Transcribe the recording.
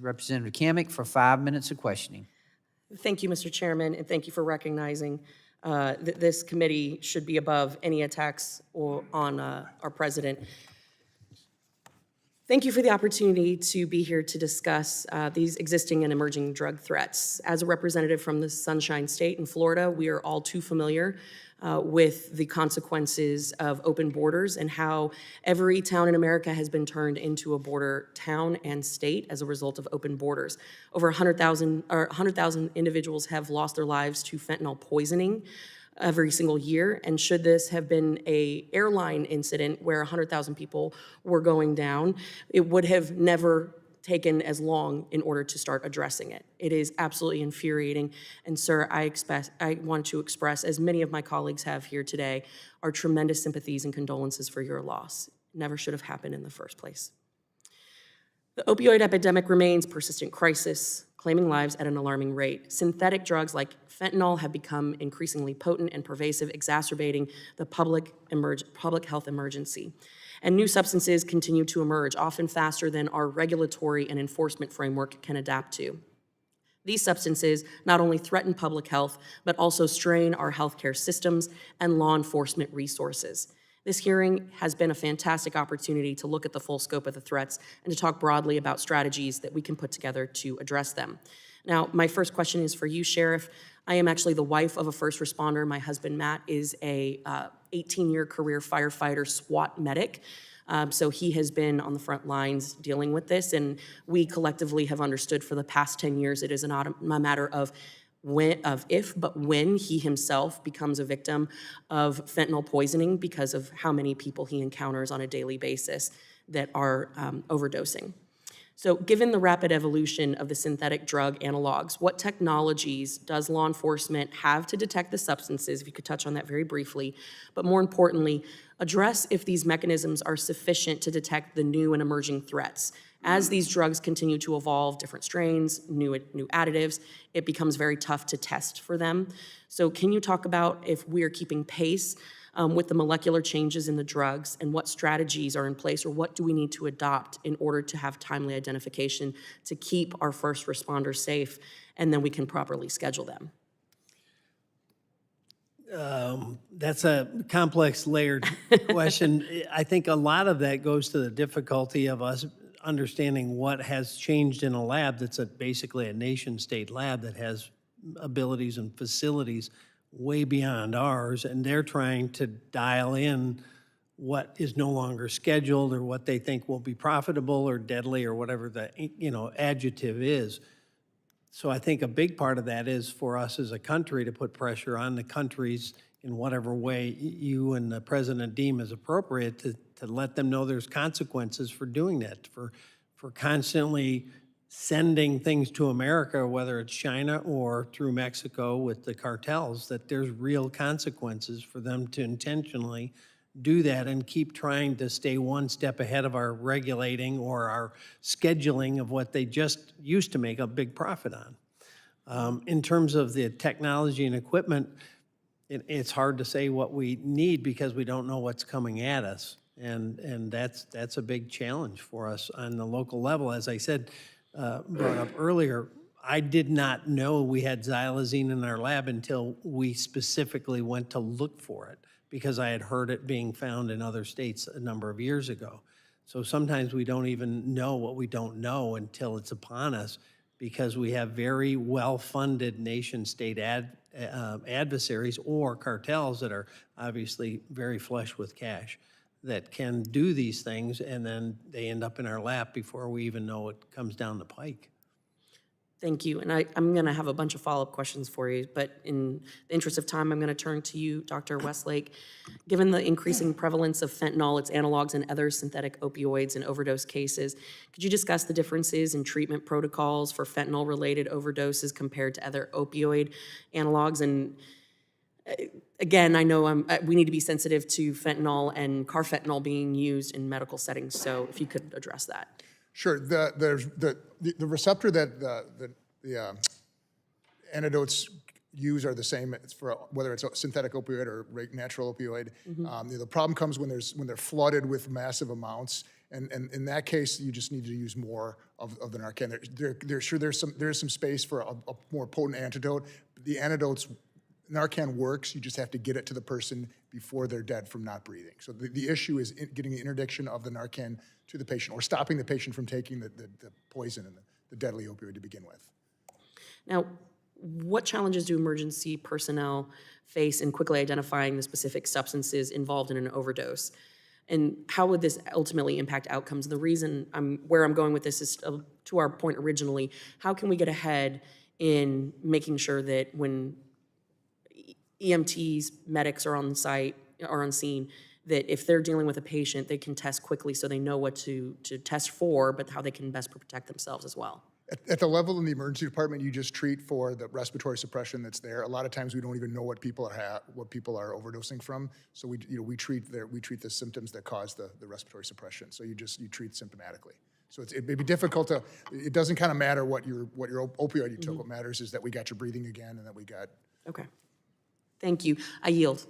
Representative Cammack for 5 minutes of questioning. Thank you, Mr. Chairman, and thank you for recognizing that this committee should be above any attacks on our president. Thank you for the opportunity to be here to discuss these existing and emerging drug threats. As a representative from the Sunshine State in Florida, we are all too familiar with the consequences of open borders and how every town in America has been turned into a border town and state as a result of open borders. Over 100,000 individuals have lost their lives to fentanyl poisoning every single year. And should this have been an airline incident where 100,000 people were going down, it would have never taken as long in order to start addressing it. It is absolutely infuriating. And sir, I want to express, as many of my colleagues have here today, our tremendous sympathies and condolences for your loss. It never should have happened in the first place. The opioid epidemic remains a persistent crisis, claiming lives at an alarming rate. Synthetic drugs like fentanyl have become increasingly potent and pervasive, exacerbating the public health emergency. And new substances continue to emerge, often faster than our regulatory and enforcement framework can adapt to. These substances not only threaten public health, but also strain our healthcare systems and law enforcement resources. This hearing has been a fantastic opportunity to look at the full scope of the threats and to talk broadly about strategies that we can put together to address them. Now, my first question is for you, Sheriff. I am actually the wife of a first responder. My husband, Matt, is a 18-year career firefighter SWAT medic. So he has been on the front lines dealing with this, and we collectively have understood for the past 10 years it is not a matter of if, but when he himself becomes a victim of fentanyl poisoning because of how many people he encounters on a daily basis that are overdosing. So given the rapid evolution of the synthetic drug analogs, what technologies does law enforcement have to detect the substances, if you could touch on that very briefly, but more importantly, address if these mechanisms are sufficient to detect the new and emerging threats. As these drugs continue to evolve, different strains, new additives, it becomes very tough to test for them. So can you talk about if we are keeping pace with the molecular changes in the drugs and what strategies are in place, or what do we need to adopt in order to have timely identification to keep our first responders safe, and then we can properly schedule them? That's a complex, layered question. I think a lot of that goes to the difficulty of us understanding what has changed in a lab that's basically a nation-state lab that has abilities and facilities way beyond ours, and they're trying to dial in what is no longer scheduled or what they think will be profitable or deadly or whatever the adjective is. So I think a big part of that is for us as a country to put pressure on the countries in whatever way you and the president deem as appropriate to let them know there's consequences for doing that, for constantly sending things to America, whether it's China or through Mexico with the cartels, that there's real consequences for them to intentionally do that and keep trying to stay one step ahead of our regulating or our scheduling of what they just used to make a big profit on. In terms of the technology and equipment, it's hard to say what we need because we don't know what's coming at us. And that's a big challenge for us on the local level. As I said, brought up earlier, I did not know we had xylazine in our lab until we specifically went to look for it because I had heard it being found in other states a number of years ago. So sometimes we don't even know what we don't know until it's upon us because we have very well-funded nation-state adversaries or cartels that are obviously very flush with cash that can do these things, and then they end up in our lap before we even know what comes down the pike. Thank you. And I'm going to have a bunch of follow-up questions for you, but in the interest of time, I'm going to turn to you, Dr. Westlake. Given the increasing prevalence of fentanyl, its analogs, and other synthetic opioids in overdose cases, could you discuss the differences in treatment protocols for fentanyl-related overdoses compared to other opioid analogs? And again, I know we need to be sensitive to fentanyl and carfentanil being used in medical settings, so if you could address that. Sure. The receptor that the antidotes use are the same for whether it's a synthetic opioid or natural opioid. The problem comes when they're flooded with massive amounts, And in that case, you just need to use more of the Narcan. There's some space for a more potent antidote. The antidotes, Narcan works, you just have to get it to the person before they're dead from not breathing. So the issue is getting the interdiction of the Narcan to the patient, or stopping the patient from taking the poison and the deadly opioid to begin with. Now, what challenges do emergency personnel face in quickly identifying the specific substances involved in an overdose? And how would this ultimately impact outcomes? The reason where I'm going with this is to our point originally, how can we get ahead in making sure that when EMTs, medics are on site, are on scene, that if they're dealing with a patient, they can test quickly so they know what to test for, but how they can best protect themselves as well? At the level in the emergency department, you just treat for the respiratory suppression that's there. A lot of times we don't even know what people are overdosing from. So we treat the symptoms that cause the respiratory suppression. So you treat symptomatically. So it may be difficult to. It doesn't kind of matter what your opioid you took. What matters is that we got you breathing again and that we got. Okay. Thank you. I yield.